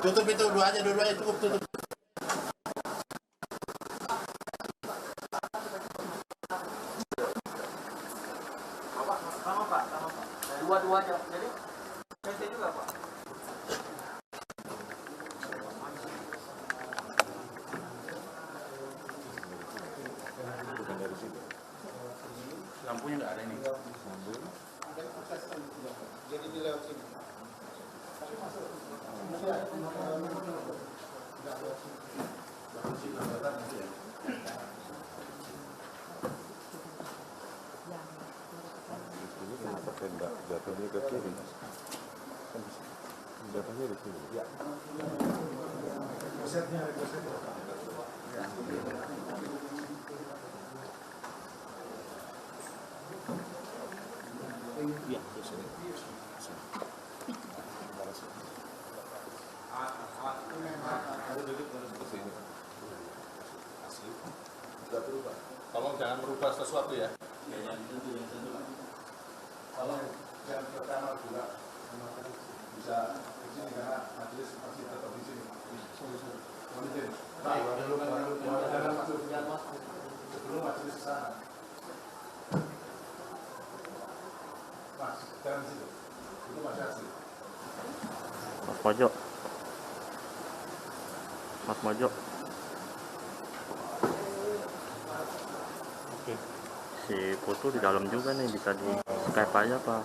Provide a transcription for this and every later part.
Tutup itu dua-duanya cukup tutup. Sama Pak. Dua-dua aja. Jadi PC juga Pak. Bukan dari situ. Lampunya nggak ada ini. Jadi di lewat sini. Kenapa tenda jatuhnya ke kiri? Jatuhnya di sini. Ya. Iya, di sini. Tolong jangan merubah sesuatu ya. Yang tentu. Tolong yang pertama juga bisa di sini karena majelis masih tetap di sini. Baik, jangan masuk sebelum majelis ke sana. Mas, jangan di situ. Itu masih asli. Mas Mojok. Mas Mojok. Oke. Si Putu di dalam juga nih, bisa di Skype aja Pak.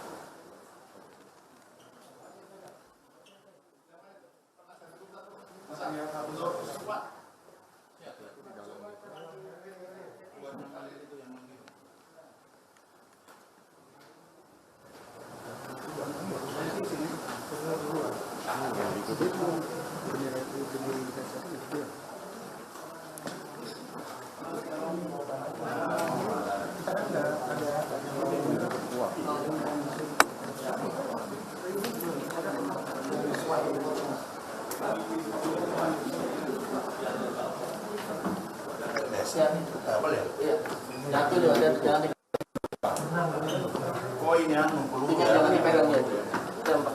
Iya. Jatuh juga ada jangan di. Oh ini anu peluru. Jangan dipegang ya. Pak.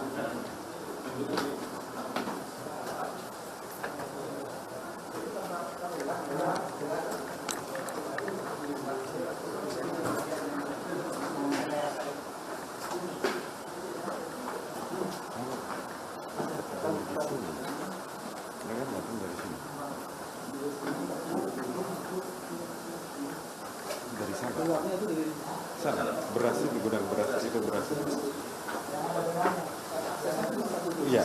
Dari sana beras di gudang beras itu beras. Iya.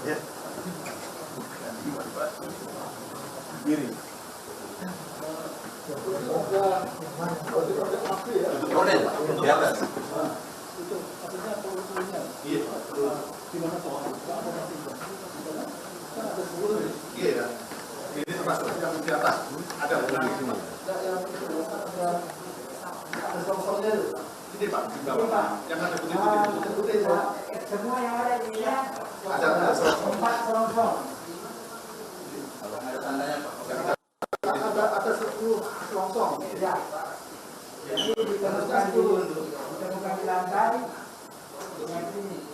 Ya. Kiri. Rodet di atas. Iya. Iya. Ini termasuk yang di atas. Ada di sini. Ini Pak, di bawah. Yang ada putih-putih. Semua yang ada di sini Ada empat selongsong. Kalau ada tandanya Pak. Ada 10 selongsong. Ya. Jadi ditemukan di lantai. Dengan sini.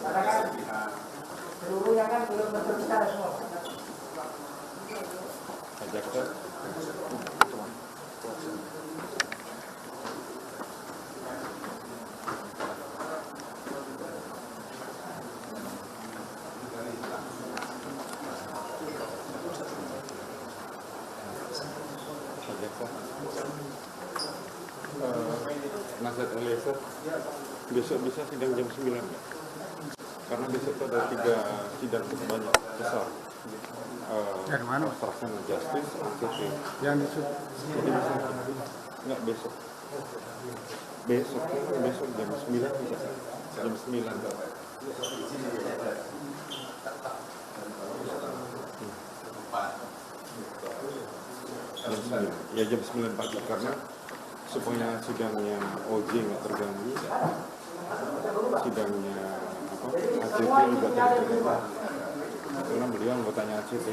Karena kan seluruhnya kan belum besar semua. Ajak ke. Nazat Eliezer besok bisa sidang jam 9 ya? Karena besok ada 3 sidang banyak besar. Dari mana? Obstruction of Justice, ACT. Yang disebut Jadi bisa nggak besok? Besok jam 9 bisa. Jam 9. Ya jam 9 pagi karena supaya sidangnya OJ nggak terganggu, sidangnya ACT juga terganggu karena beliau anggotanya ACT.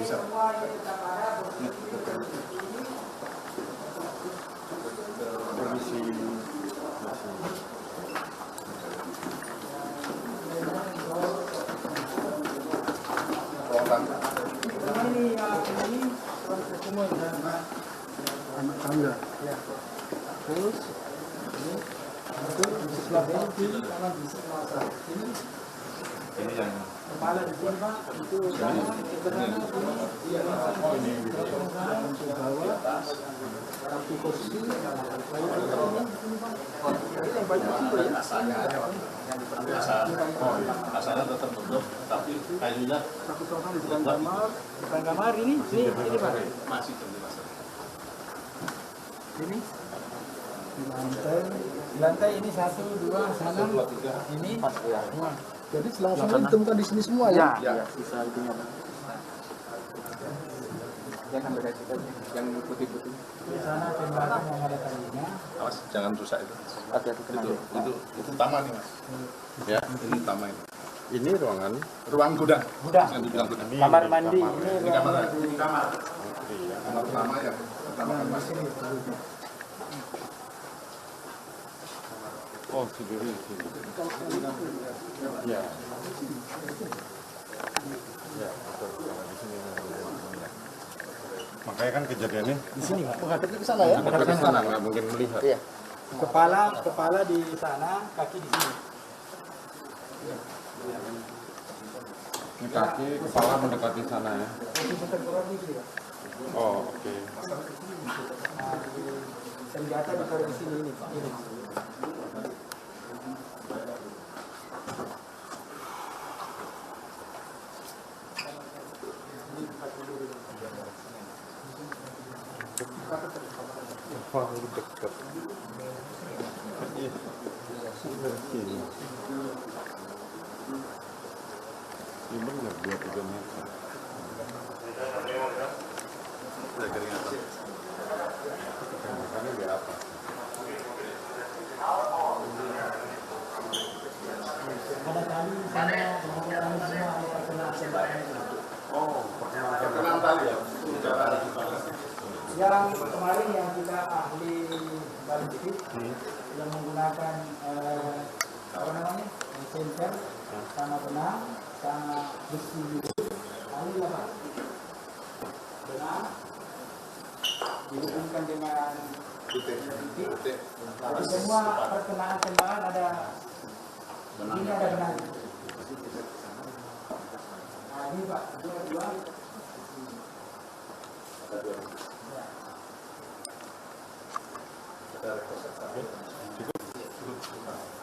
Permisi. ini ini semua anak tangga. ya. Terus ini di sebelah kiri kanan di sebelah sana. Ini yang Kepala di sini Pak, itu sana, ke sana, ini, ke bawah, kaki kursi, asalnya tetap tutup, tapi kayunya satu orang di depan kamar ini Pak. masih terlihat. Ini di lantai ini 1, 2, sana, ini 4. Jadi selasanya ditemukan di sini semua ya? Ya, sisa itunya Pak. Dia kan beda kita yang putih-putih. Di sana tembakan yang ada talinya. Awas, jangan rusak itu. Hati-hati kena. Itu taman nih mas. Ya, ini taman ini. Ini ruangan. Ruang gudang. Gudang. Yang dibilang gudang. Kamar mandi ini Ini kamar. ruangan Kamar. Kamar pertama ya. Pertama kan mas. Oh, sendiri. Ya. Ya, betul. Di sini. Makanya kan kejadiannya di sini Pak. Menghadap ke sana ya. menghadap ke sana, nggak mungkin melihat. Iya. Kepala di sana, kaki di sini. Ini kaki, kepala mendekati sana ya. Posisi tengkorak di sini Pak. Oh, oke. Nah, senjata ditaruh di sini ini Pak. Ini. Wah, ini dekat. Iya. Sini. Ini benar 2-3 meter. Makanya di atas. Ada tali di sana, kemudian tali semua ada terkena tembakan. Oh, Kenal tali ya. Yang kemarin yang kita ahli balistik yang menggunakan apa namanya sensor sama benang sama besi ahli apa benang dihubungkan dengan titik. Jadi semua perkenaan tembakan ada ini ada benang. Nah ini Pak, dua.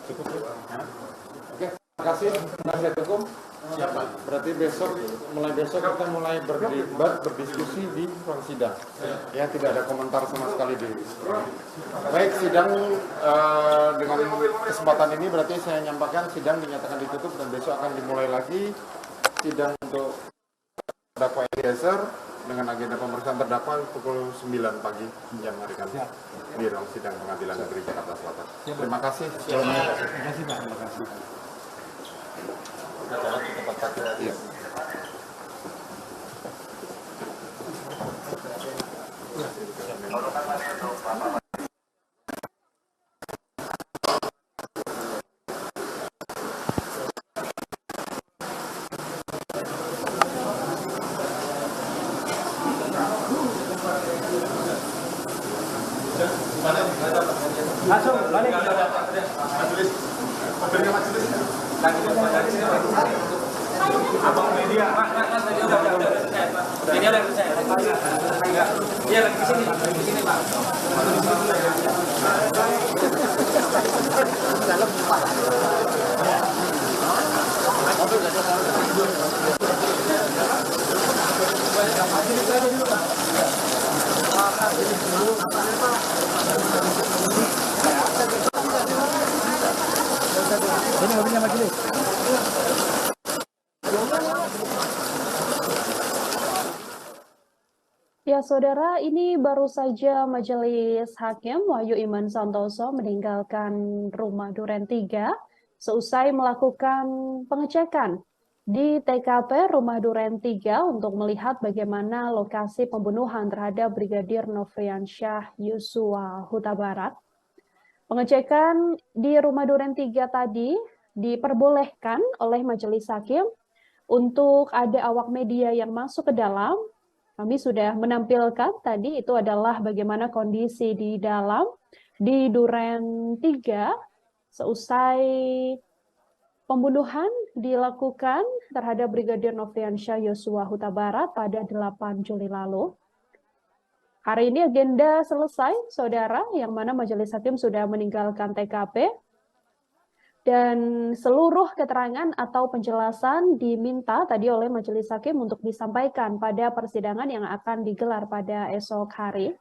cukup ya? Oke, terima kasih penasihat hukum. Siapa? Berarti mulai besok kita mulai berdebat, berdiskusi di ruang sidang. Ya, tidak ada komentar sama sekali di. Baik, sidang dengan kesempatan ini berarti saya nyampaikan sidang dinyatakan ditutup dan besok akan dimulai lagi sidang untuk terdakwa Eliezer dengan agenda pemeriksaan terdakwa pukul 9 pagi jam hari Kamis di ruang sidang Pengadilan Negeri Jakarta Selatan. Terima kasih. Terima kasih Pak. Terima kasih. Iya. Langsung balik. Majelis. Mobilnya majelis. Abang media, mas, tadi udah selesai, Pak. Media udah selesai. Dia lagi di sini, Pak. Ini mobilnya majelis. Ya, saudara, ini baru saja Majelis Hakim Wahyu Iman Santoso meninggalkan rumah Duren 3 seusai melakukan pengecekan di TKP rumah Duren 3 untuk melihat bagaimana lokasi pembunuhan terhadap Brigadir Nofriansyah Yosua Huta Barat. Pengecekan di rumah Duren 3 tadi diperbolehkan oleh Majelis Hakim untuk ada awak media yang masuk ke dalam Kami sudah menampilkan tadi itu adalah bagaimana kondisi di dalam di Duren 3 seusai pembunuhan dilakukan terhadap Brigadir Nofriansyah Yosua Huta Barat pada 8 Juli lalu. Hari ini agenda selesai, saudara, yang mana majelis hakim sudah meninggalkan TKP. Dan seluruh keterangan atau penjelasan diminta tadi oleh majelis hakim untuk disampaikan pada persidangan yang akan digelar pada esok hari.